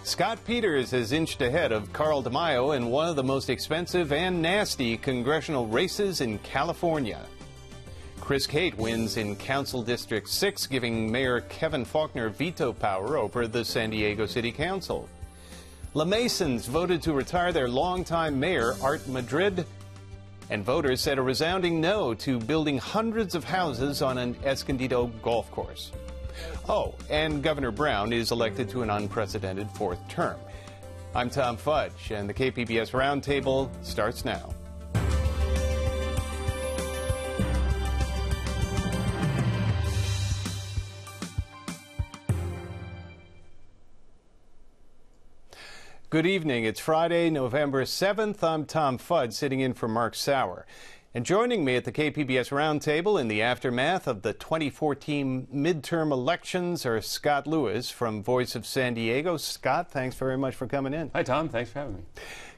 Scott Peters has inched ahead of Carl DeMaio in one of the most expensive and nasty congressional races in California. Chris Cate wins in Council District 6, giving Mayor Kevin Faulconer veto power over the San Diego City Council. La Masons voted to retire their longtime mayor, Art Madrid, and voters said a resounding no to building hundreds of houses on an Escondido golf course. Oh, and Governor Brown is elected to an unprecedented fourth term. I'm Tom Fudge, and the KPBS Roundtable starts now. Good evening. It's Friday, November 7th. I'm Tom Fudge, sitting in for Mark Sauer. And joining me at the KPBS Roundtable in the aftermath of the 2014 midterm elections are Scott Lewis from Voice of San Diego. Scott, thanks very much for coming in. Hi, Tom. Thanks for having me.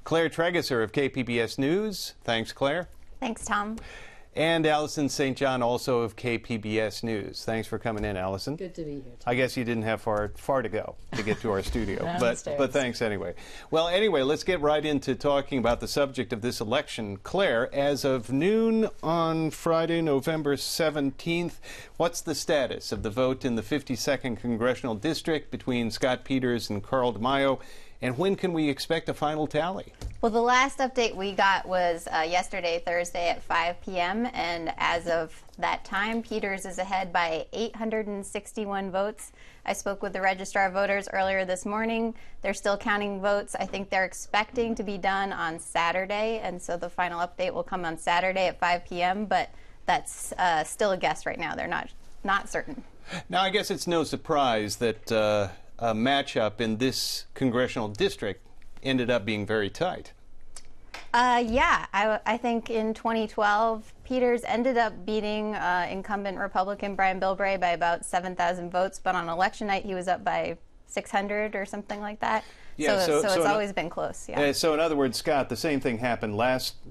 Claire Trageser of KPBS News. Thanks, Claire. Thanks, Tom. And Alison St. also of KPBS News. Thanks for coming in, Alison. Good to be here, Tom. I guess you didn't have far to go to get to our studio, but thanks anyway. Well, anyway, let's get right into talking about the subject of this election. Claire, as of noon on Friday, November 17th, what's the status of the vote in the 52nd Congressional District between Scott Peters and Carl DeMaio? And when can we expect a final tally? Well, the last update we got was yesterday, Thursday at 5 p.m. And as of that time, Peters is ahead by 861 votes. I spoke with the Registrar of Voters earlier this morning. They're still counting votes. I think they're expecting to be done on Saturday. And so the final update will come on Saturday at 5 p.m. But that's still a guess right now. They're not certain. Now, I guess it's no surprise that a matchup in this congressional district ended up being very tight. Yeah, I think in 2012, Peters ended up beating incumbent Republican Brian Bilbray by about 7,000 votes, but on election night he was up by 600 or something like that. Yeah, so it's always been close. Yeah. So in other words, Scott, the same thing happened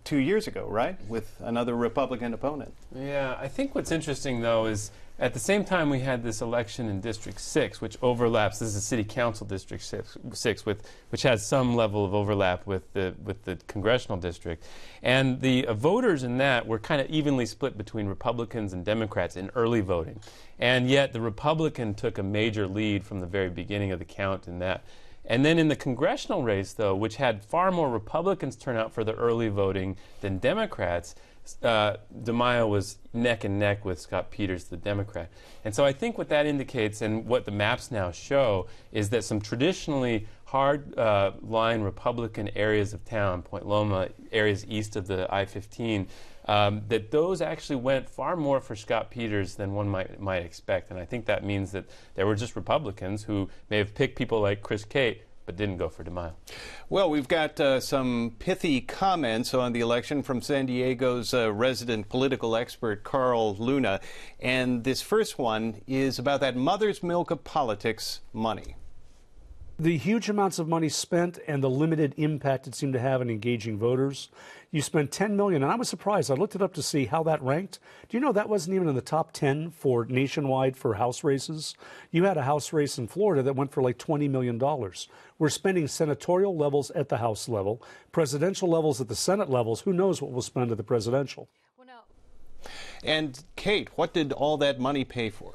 2 years ago, right, with another Republican opponent. Yeah, I think what's interesting, though, is at the same time we had this election in District 6, which overlaps. This is City Council District 6 which has some level of overlap with the congressional district. And the voters in that were kind of evenly split between Republicans and Democrats in early voting. And yet the Republican took a major lead from the very beginning of the count in that. And then in the congressional race, though, which had far more Republicans turn out for the early voting than Democrats, DeMaio was neck and neck with Scott Peters, the Democrat. And so I think what that indicates, and what the maps now show, is that some traditionally hard-line Republican areas of town, Point Loma, areas east of the I-15, that those actually went far more for Scott Peters than one might expect. And I think that means that there were just Republicans who may have picked people like Chris Cate, but didn't go for DeMaio. Well, we've got some pithy comments on the election from San Diego's resident political expert, Carl Luna. And this first one is about that mother's milk of politics, money. The huge amounts of money spent and the limited impact it seemed to have in engaging voters. You spent $10 million, and I was surprised. I looked it up to see how that ranked. Do you know that wasn't even in the top 10 for nationwide for House races? You had a House race in Florida that went for like $20 million. We're spending senatorial levels at the House level, presidential levels at the Senate levels. Who knows what we'll spend at the presidential? Well, no. And Kate, what did all that money pay for?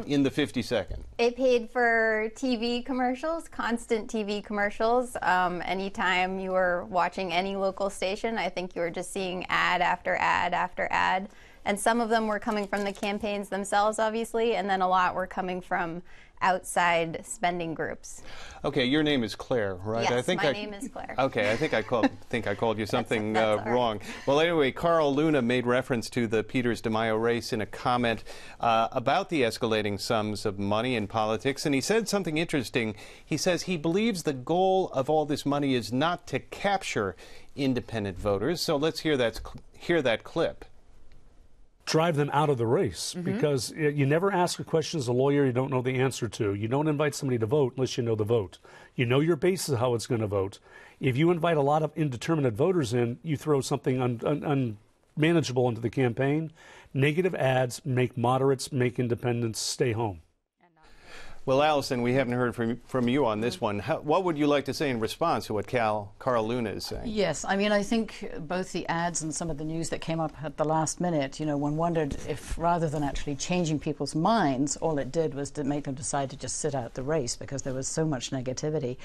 In the 52nd? It paid for TV commercials, constant TV commercials. Anytime you were watching any local station, I think you were just seeing ad after ad after ad. And some of them were coming from the campaigns themselves, obviously, and then a lot were coming from outside spending groups. Okay, your name is Claire, right? Yes, my name is Claire. Okay, I think I called you something wrong. Well, anyway, Carl Luna made reference to the Peters-DeMaio race in a comment about the escalating sums of money in politics, and he said something interesting. He says he believes the goal of all this money is not to capture independent voters. So let's hear that clip. Drive them out of the race, because you never ask a question as a lawyer you don't know the answer to. You don't invite somebody to vote unless you know the vote. You know your base is how it's going to vote. If you invite a lot of indeterminate voters in, you throw something unmanageable into the campaign. Negative ads make moderates, make independents stay home. Well, Alison, we haven't heard from you on this one. What would you like to say in response to what Carl Luna is saying? Yes, I mean, I think both the ads and some of the news that came up at the last minute, you know, one wondered if rather than actually changing people's minds, all it did was to make them decide to just sit out the race because there was so much negativity.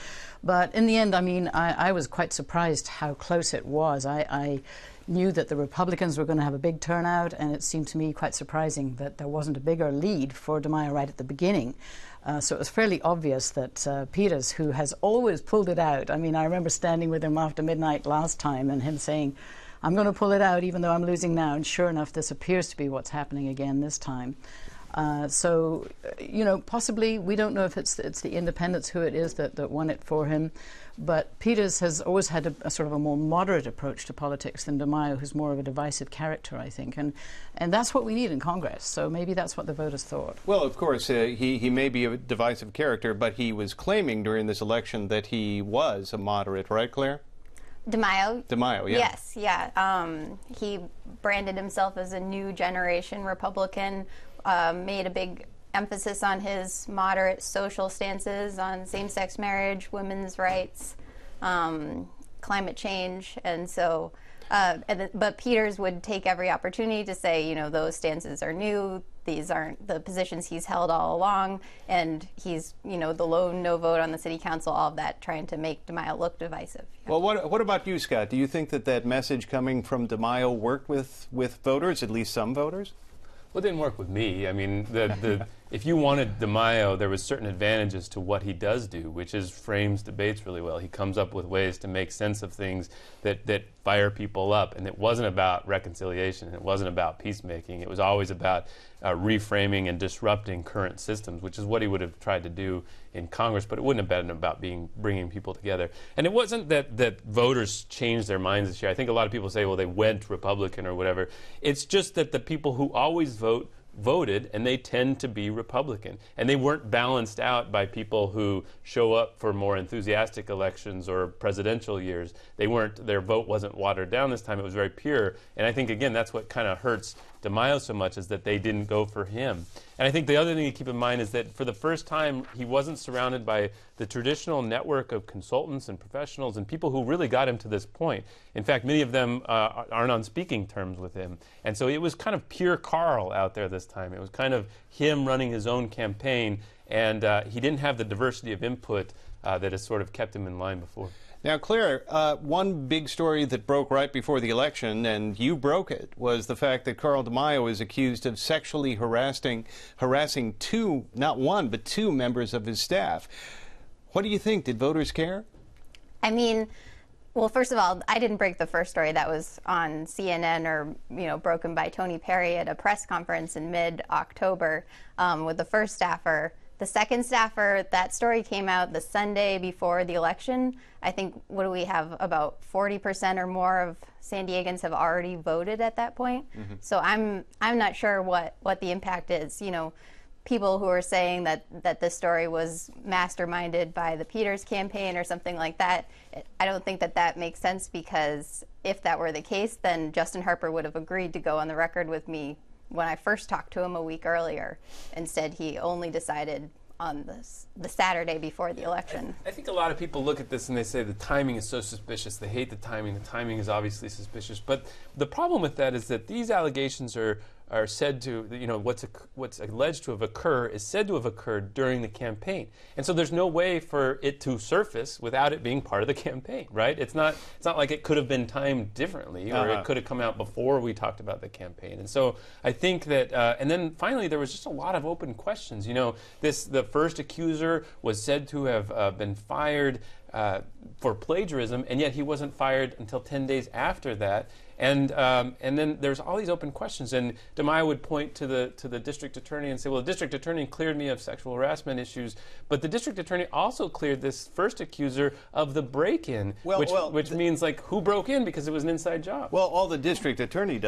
But in the end, I mean, I was quite surprised how close it was. I knew that the Republicans were going to have a big turnout, and it seemed to me quite surprising that there wasn't a bigger lead for DeMaio right at the beginning. So it was fairly obvious that Peters, who has always pulled it out, I mean, I remember standing with him after midnight last time and him saying, I'm going to pull it out even though I'm losing now, and sure enough, this appears to be what's happening again this time. So, you know, possibly, we don't know if it's the independents who it is that won it for him, but Peters has always had a sort of a more moderate approach to politics than DeMaio, who's more of a divisive character, I think, and that's what we need in Congress, so maybe that's what the voters thought. Well, of course, he may be a divisive character, but he was claiming during this election that he was a moderate, right, Claire? DeMaio? DeMaio, yeah. Yes, yeah. He branded himself as a new generation Republican, made a big emphasis on his moderate social stances on same-sex marriage, women's rights, climate change, and so, but Peters would take every opportunity to say, you know, those stances are new, these aren't the positions he's held all along, and he's, you know, the lone no vote on the city council, all of that, trying to make DeMaio look divisive. Yeah. Well, what about you, Scott? Do you think that message coming from DeMaio worked with voters, at least some voters? Well, it didn't work with me. I mean, if you wanted DeMaio, there was certain advantages to what he does do, which is frames debates really well. He comes up with ways to make sense of things that fire people up, and it wasn't about reconciliation. It wasn't about peacemaking. It was always about reframing and disrupting current systems, which is what he would have tried to do in Congress, but it wouldn't have been about bringing people together. And it wasn't that voters changed their minds this year. I think a lot of people say, well, they went Republican or whatever. It's just that the people who always voted, and they tend to be Republican. And they weren't balanced out by people who show up for more enthusiastic elections or presidential years. Their vote wasn't watered down this time. It was very pure. And I think, again, that's what kind of hurts DeMaio so much, is that they didn't go for him. And I think the other thing to keep in mind is that for the first time, he wasn't surrounded by the traditional network of consultants and professionals and people who really got him to this point. In fact, many of them aren't on speaking terms with him. And so it was kind of pure Carl out there this time. It was kind of him running his own campaign, and he didn't have the diversity of input that has sort of kept him in line before. Now, Claire, one big story that broke right before the election, and you broke it, was the fact that Carl DeMaio is accused of sexually harassing two, not one, but two members of his staff. What do you think? Did voters care? I mean, well, first of all, I didn't break the first story. That was on CNN, or, you know, broken by Tony Perry at a press conference in mid-October with the first staffer. The second staffer, that story came out the Sunday before the election. I think, what do we have, about 40% or more of San Diegans have already voted at that point. Mm-hmm. So I'm not sure what the impact is. You know, people who are saying that this story was masterminded by the Peters campaign or something like that, I don't think that makes sense, because if that were the case, then Justin Harper would have agreed to go on the record with me when I first talked to him a week earlier. Instead, he only decided on the Saturday before the election. I think a lot of people look at this and they say the timing is so suspicious. They hate the timing. The timing is obviously suspicious. But the problem with that is that these allegations are said to, you know, what's alleged to have occurred is said to have occurred during the campaign. And so there's no way for it to surface without it being part of the campaign, right? It's not like it could have been timed differently, or it could have come out before we talked about the campaign. And so I think that, and then finally there was just a lot of open questions. You know, the first accuser was said to have been fired for plagiarism, and yet he wasn't fired until 10 days after that. And then there's all these open questions, and DeMaio would point to the district attorney and say, well, the district attorney cleared me of sexual harassment issues, but the district attorney also cleared this first accuser of the break-in, which means, like, who broke in, because it was an inside job. Well, all the district attorney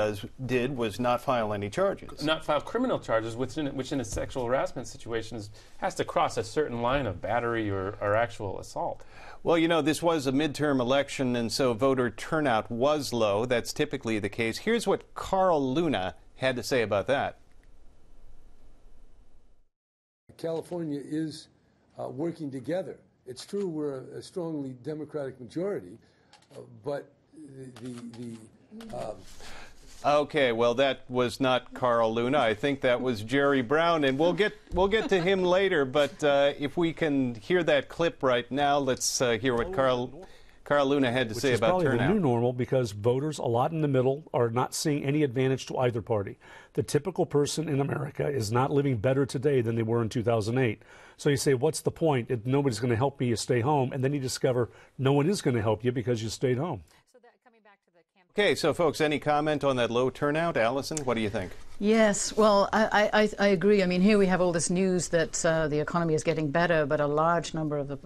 did was not file any charges. Not file criminal charges, which in a sexual harassment situation has to cross a certain line of battery or actual assault. Well, you know, this was a midterm election, and so voter turnout was low. That's typically the case. Here's what Carl Luna had to say about that. California is working together. It's true we're a strongly Democratic majority, but Okay, well, that was not Carl Luna. I think that was Jerry Brown, and we'll get to him later. But if we can hear that clip right now, let's hear what Carl Luna had to say about turnout. Which is probably the new normal, because voters, a lot in the middle, are not seeing any advantage to either party. The typical person in America is not living better today than they were in 2008. So you say, what's the point? If nobody's going to help me, you stay home. And then you discover no one is going to help you because you stayed home. Okay, so folks, any comment on that low turnout? Allison, what do you think? Yes, well, I agree. I mean, here we have all this news that the economy is getting better, but a large number of the,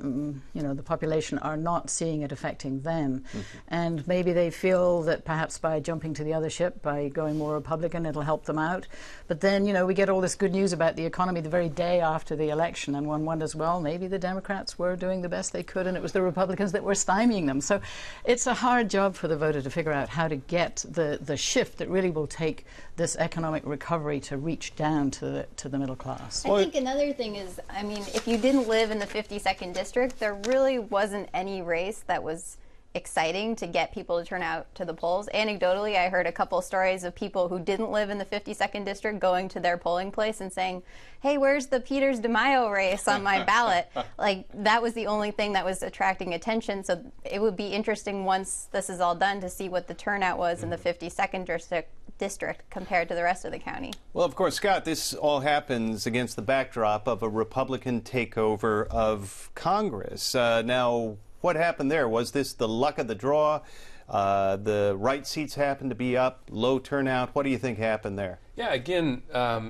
the population are not seeing it affecting them. And maybe they feel that perhaps by jumping to the other ship, by going more Republican, it'll help them out. But then, we get all this good news about the economy the very day after the election, and one wonders, well, maybe the Democrats were doing the best they could, and it was the Republicans that were stymieing them. So it's a hard job for the voter to figure out how to get the shift that really will take this economic recovery to reach down to the middle class. I think another thing is, I mean, if you didn't live in the 52nd district, there really wasn't any race that was exciting to get people to turn out to the polls. Anecdotally, I heard a couple stories of people who didn't live in the 52nd district going to their polling place and saying, hey, where's the Peters DeMaio race on my ballot? Like, that was the only thing that was attracting attention. So it would be interesting once this is all done to see what the turnout was in the 52nd district compared to the rest of the county. Well, of course, Scott, this all happens against the backdrop of a Republican takeover of Congress. Now, what happened there? Was this the luck of the draw? The right seats happened to be up, low turnout. What do you think happened there? Yeah, again,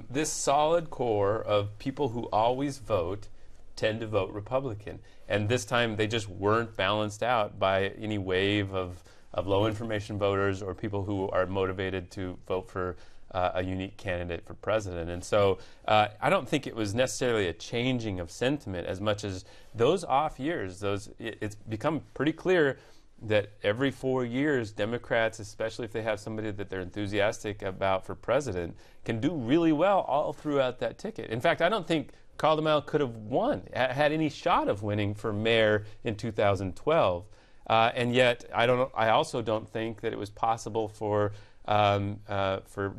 this solid core of people who always vote tend to vote Republican. And this time they just weren't balanced out by any wave of low information voters or people who are motivated to vote for a unique candidate for president. And so I don't think it was necessarily a changing of sentiment as much as those off years. It's become pretty clear that every 4 years, Democrats, especially if they have somebody that they're enthusiastic about for president, can do really well all throughout that ticket. In fact, I don't think Carl DeMaio could have had any shot of winning for mayor in 2012. And yet, I also don't think that it was possible for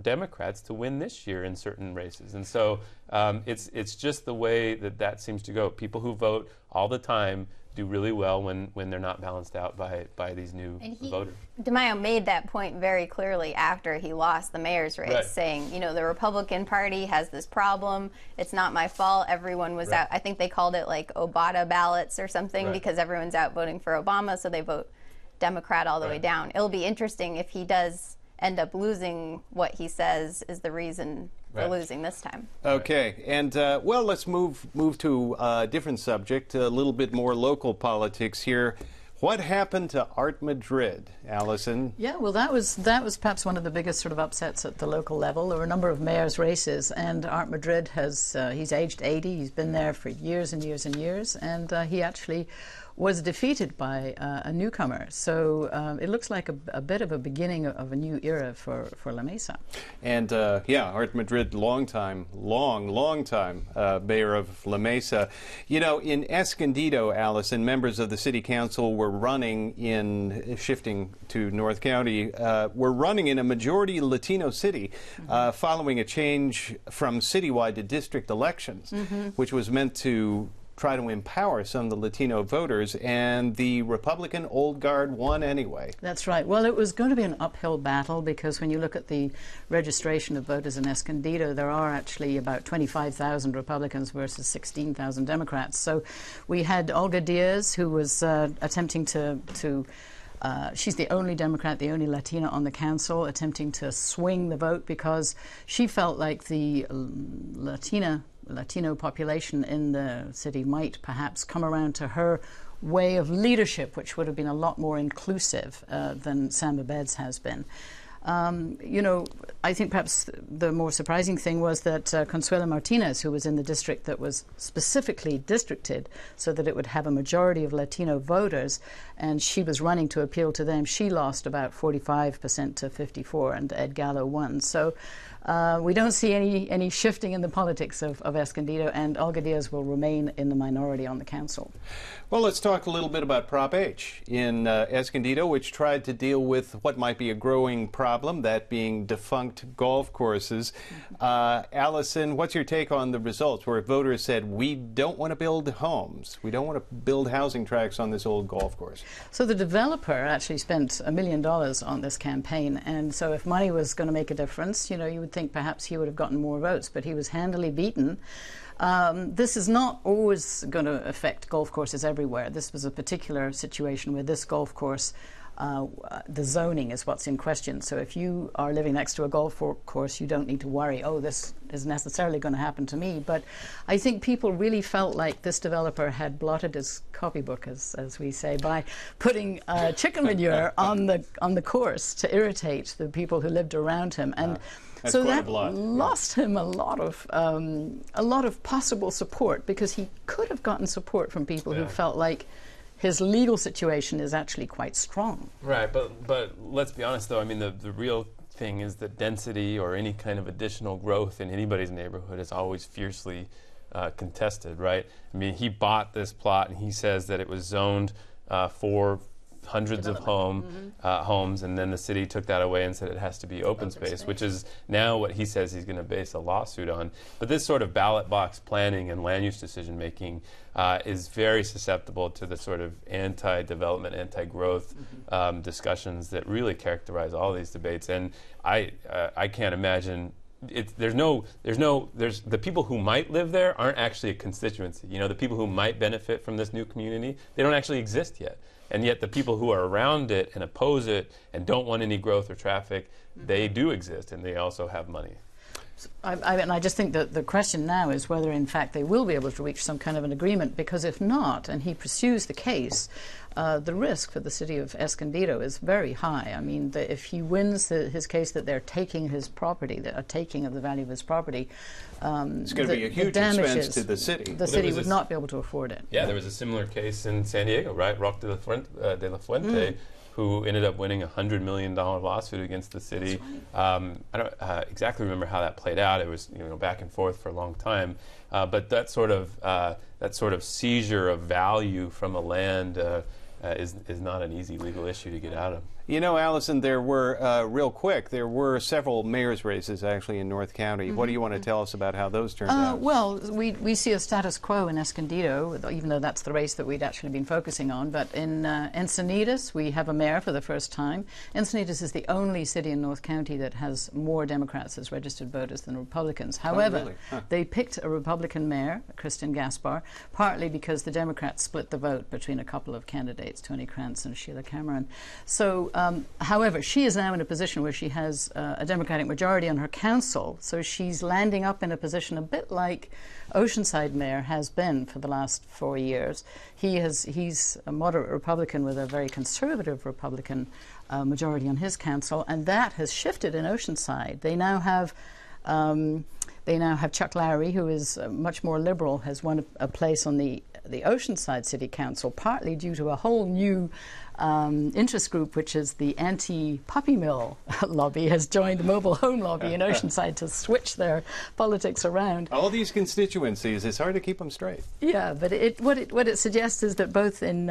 Democrats to win this year in certain races. And so it's just the way that seems to go. People who vote all the time do really well when they're not balanced out by these new voters. DeMaio made that point very clearly after he lost the mayor's race, right, saying, the Republican Party has this problem. It's not my fault. Everyone was out. I think they called it like Obama ballots or something, because everyone's out voting for Obama, so they vote Democrat all the way down. It'll be interesting if he does end up losing what he says is the reason for losing this time. Okay, and well, let's move to a different subject, a little bit more local politics here. What happened to Art Madrid, Allison? Yeah, well, that was perhaps one of the biggest sort of upsets at the local level. There were a number of mayor's races, and Art Madrid he's aged 80. He's been there for years and years and years, and he actually was defeated by a newcomer. So it looks like a bit of a beginning of a new era for La Mesa. And Art Madrid, long time mayor of La Mesa. In Escondido, Allison, members of the city council were running shifting to North County, were running in a majority Latino city following a change from citywide to district elections, which was meant to try to empower some of the Latino voters, and the Republican old guard won anyway. That's right. Well, it was going to be an uphill battle because when you look at the registration of voters in Escondido, there are actually about 25,000 Republicans versus 16,000 Democrats. So we had Olga Diaz, who was attempting to she's the only Democrat, the only Latina on the council, attempting to swing the vote because she felt like the Latino population in the city might perhaps come around to her way of leadership, which would have been a lot more inclusive than Sam Abed's has been. I think perhaps the more surprising thing was that Consuelo Martinez, who was in the district that was specifically districted so that it would have a majority of Latino voters, and she was running to appeal to them, she lost about 45% to 54%, and Ed Gallo won. So we don't see any shifting in the politics of Escondido, and Olga Diaz will remain in the minority on the council. Well, let's talk a little bit about Prop H in Escondido, which tried to deal with what might be a growing problem, that being defunct golf courses. Allison, what's your take on the results where voters said, we don't want to build homes, we don't want to build housing tracts on this old golf course? So the developer actually spent $1 million on this campaign, and so if money was going to make a difference, you would think perhaps he would have gotten more votes, but he was handily beaten. This is not always going to affect golf courses everywhere. This was a particular situation where this golf course, the zoning is what's in question. So if you are living next to a golf course, you don't need to worry, oh, this is necessarily going to happen to me. But I think people really felt like this developer had blotted his copybook, as we say, by putting chicken manure on the course to irritate the people who lived around him. And so that lost him a lot of possible support, because he could have gotten support from people who felt like his legal situation is actually quite strong. Right, but let's be honest, though. I mean, the real thing is that density or any kind of additional growth in anybody's neighborhood is always fiercely contested, right? I mean, he bought this plot, and he says that it was zoned for hundreds of homes, and then the city took that away and said it has to be open space, which is now what he says he's going to base a lawsuit on. But this sort of ballot box planning and land use decision making is very susceptible to the sort of anti-development, anti-growth discussions that really characterize all these debates. And I can't imagine. There's the people who might live there aren't actually a constituency. The people who might benefit from this new community, they don't actually exist yet. And yet the people who are around it and oppose it and don't want any growth or traffic, they do exist, and they also have money. I just think that the question now is whether, in fact, they will be able to reach some kind of an agreement, because if not, and he pursues the case, the risk for the city of Escondido is very high. I mean, if he wins his case that they're taking his property, a taking of the value of his property, it's going to be a huge expense to the city. The city would not be able to afford it. Yeah, there was a similar case in San Diego, right? Roque de la Fuente, who ended up winning a $100 million lawsuit against the city. Right. I don't exactly remember how that played out. It was back and forth for a long time. But that sort of seizure of value from a land is not an easy legal issue to get out of. Allison, there were several mayor's races actually in North County. What do you want to tell us about how those turned out? Well, we see a status quo in Escondido, even though that's the race that we'd actually been focusing on. But in Encinitas, we have a mayor for the first time. Encinitas is the only city in North County that has more Democrats as registered voters than Republicans. However, they picked a Republican mayor, Kristen Gaspar, partly because the Democrats split the vote between a couple of candidates, Tony Krantz and Sheila Cameron. So however, she is now in a position where she has a Democratic majority on her council, so she's landing up in a position a bit like Oceanside mayor has been for the last 4 years. He's a moderate Republican with a very conservative Republican majority on his council, and that has shifted in Oceanside. They now have Chuck Lowry, who is much more liberal, has won a place on the Oceanside City Council, partly due to a whole new interest group, which is the anti-puppy mill lobby, has joined the mobile home lobby in Oceanside to switch their politics around. All these constituencies, it's hard to keep them straight. Yeah, but what it suggests is that both in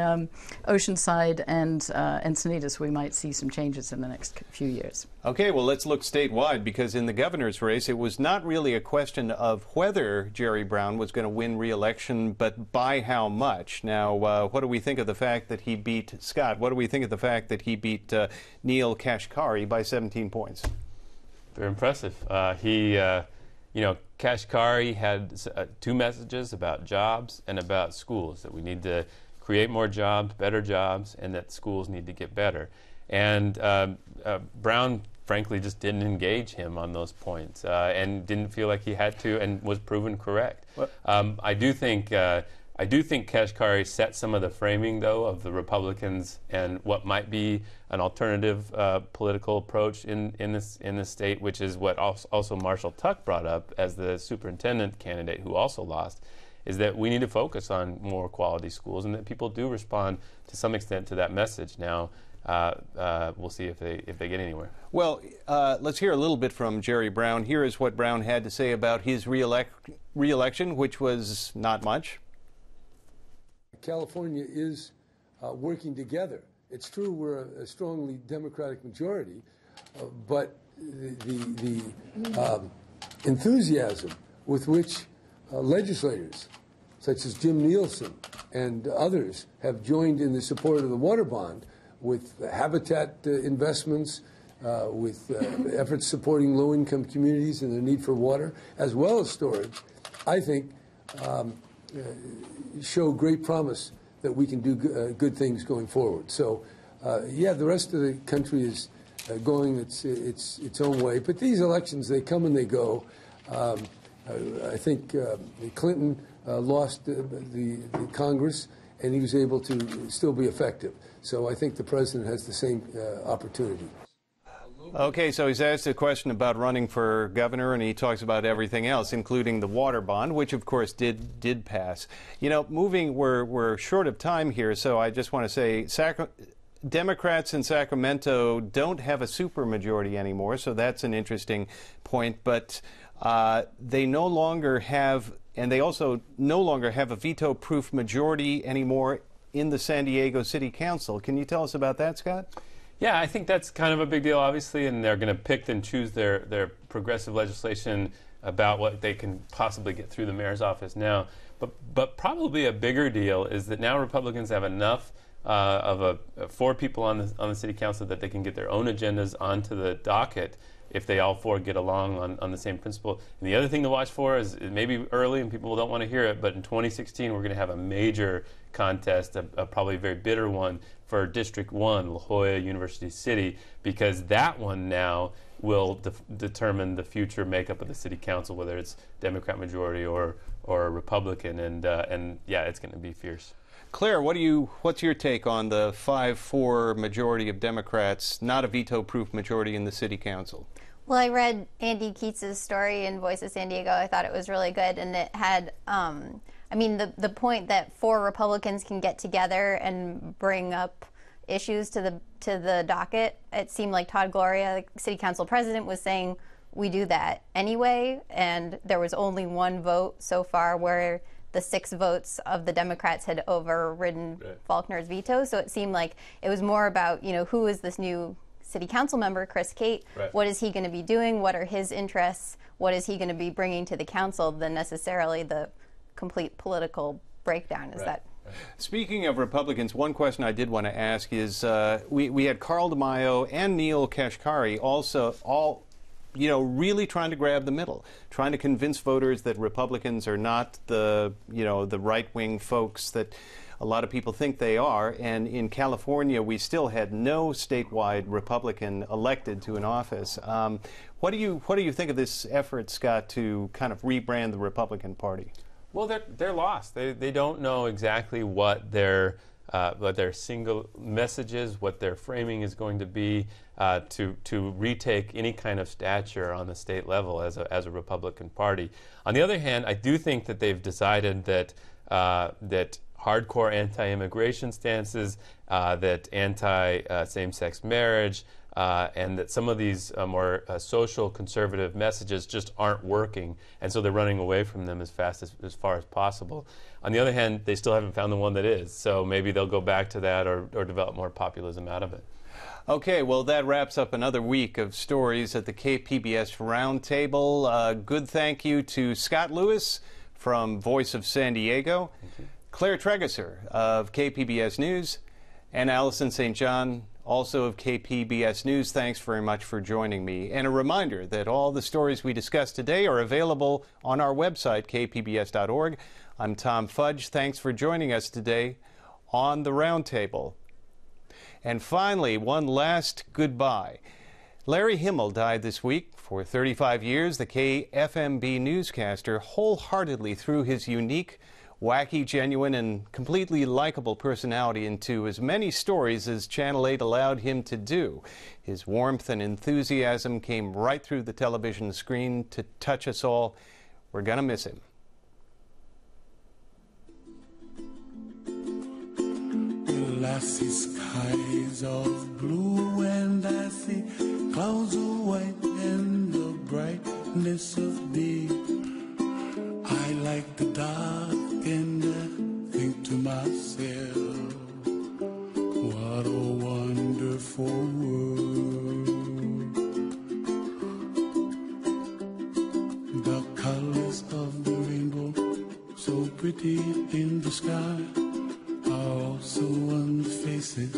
Oceanside and Encinitas we might see some changes in the next few years. Okay, well, let's look statewide, because in the governor's race, it was not really a question of whether Jerry Brown was going to win re-election, but by how much. Now, what do we think of the fact that he beat Scott? What do we think of the fact that he beat Neil Kashkari by 17 points? Very impressive. Kashkari had two messages about jobs and about schools, that we need to create more jobs, better jobs, and that schools need to get better. And Brown, frankly, just didn't engage him on those points and didn't feel like he had to, and was proven correct. I do think I do think Kashkari set some of the framing, though, of the Republicans and what might be an alternative political approach in this state, which is what also Marshall Tuck brought up as the superintendent candidate, who also lost, is that we need to focus on more quality schools, and that people do respond to some extent to that message. Now, we'll see if they get anywhere. Well, let's hear a little bit from Jerry Brown. Here is what Brown had to say about his re-election, which was not much. California is working together. It's true we're a strongly Democratic majority, but the enthusiasm with which legislators, such as Jim Nielsen and others, have joined in the support of the water bond, with habitat investments, with efforts supporting low-income communities and their need for water, as well as storage, I think show great promise that we can do good things going forward. So, yeah, the rest of the country is going its own way. But these elections, they come and they go. I think Clinton lost the Congress, and he was able to still be effective. So I think the president has the same opportunity. Okay, so he's asked a question about running for governor, and he talks about everything else, including the water bond, which of course did pass. You know, we're short of time here, so I just want to say Democrats in Sacramento don't have a supermajority anymore, so that's an interesting point. But they no longer have, and they also no longer have a veto-proof majority anymore in the San Diego City Council. Can you tell us about that, Scott? Yeah, I think that's kind of a big deal, obviously, and they're going to pick and choose their progressive legislation about what they can possibly get through the mayor's office now. But probably a bigger deal is that now Republicans have enough of 4 people on the city council that they can get their own agendas onto the docket if they all 4 get along on the same principle. And the other thing to watch for is, it may be early and people don't want to hear it, but in 2016 we're going to have a major contest, a probably very bitter one, for District 1, La Jolla University City, because that one now will determine the future makeup of the city council, whether it's Democrat majority or Republican, and yeah, it's going to be fierce. Claire, what's your take on the 5-4 majority of Democrats, not a veto-proof majority in the city council? Well, I read Andy Keats's story in Voice of San Diego. I thought it was really good, and it had, I mean, the point that 4 Republicans can get together and bring up issues to the docket. It seemed like Todd Gloria, the city council president, was saying we do that anyway, and there was only 1 vote so far where the 6 votes of the Democrats had overridden Faulkner's veto. So it seemed like it was more about, you know, who is this new city council member, Chris Cate? Right. What is he going to be doing? What are his interests? What is he going to be bringing to the council than necessarily the complete political breakdown? Is that? Speaking of Republicans, one question I did want to ask is we had Carl DeMaio and Neil Kashkari all really trying to grab the middle, trying to convince voters that Republicans are not the right-wing folks that a lot of people think they are. And in California, we still had no statewide Republican elected to an office. What do you think of this effort, Scott, to kind of rebrand the Republican Party? Well, they're lost. They don't know exactly what their single messages, what their framing is going to be to retake any kind of stature on the state level as a Republican Party. On the other hand, I do think that they've decided that hardcore anti-immigration stances, that anti-same-sex marriage, and that some of these more social conservative messages just aren't working, and so they're running away from them as far as possible. On the other hand, they still haven't found the one that is, so maybe they'll go back to that or develop more populism out of it. Okay, well, that wraps up another week of stories at the KPBS Roundtable. Good thank you to Scott Lewis from Voice of San Diego, Claire Trageser of KPBS News, and Alison St. John, also of KPBS News. Thanks very much for joining me. And a reminder that all the stories we discussed today are available on our website, kpbs.org. I'm Tom Fudge. Thanks for joining us today on the Roundtable. And finally, one last goodbye. Larry Himmel died this week. For 35 years, the KFMB newscaster wholeheartedly threw his unique wacky, genuine, and completely likable personality into as many stories as Channel 8 allowed him to do. His warmth and enthusiasm came right through the television screen to touch us all. We're gonna miss him. I see skies of blue and I see clouds of white and the brightness of day. I like the dark and I think to myself, what a wonderful world. The colors of the rainbow, so pretty in the sky, are also on the faces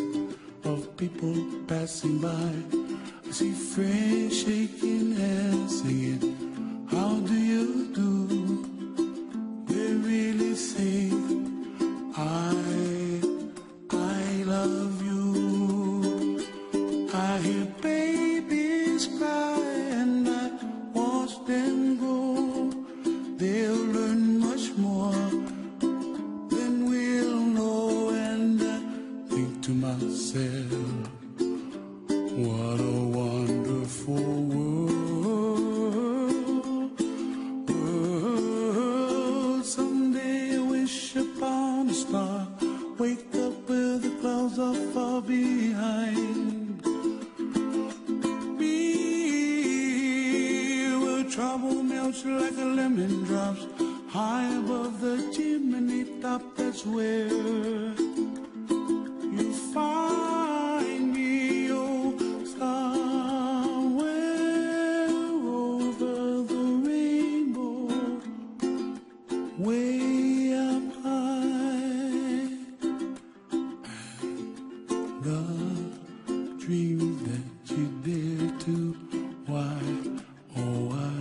of people passing by. I see friends shaking hands, singing, how do you do? They really say, I love you. I hear babies cry and I watch them grow. They'll learn much more than we'll know, and I think to myself, what a wonderful world. Someday I wish upon a star, wake up where the clouds are far behind me, where trouble melts like a lemon drops high above the chimney top. That's where you find me, oh, somewhere over the rainbow, way up high. And the dreams that you dare to, why, oh, why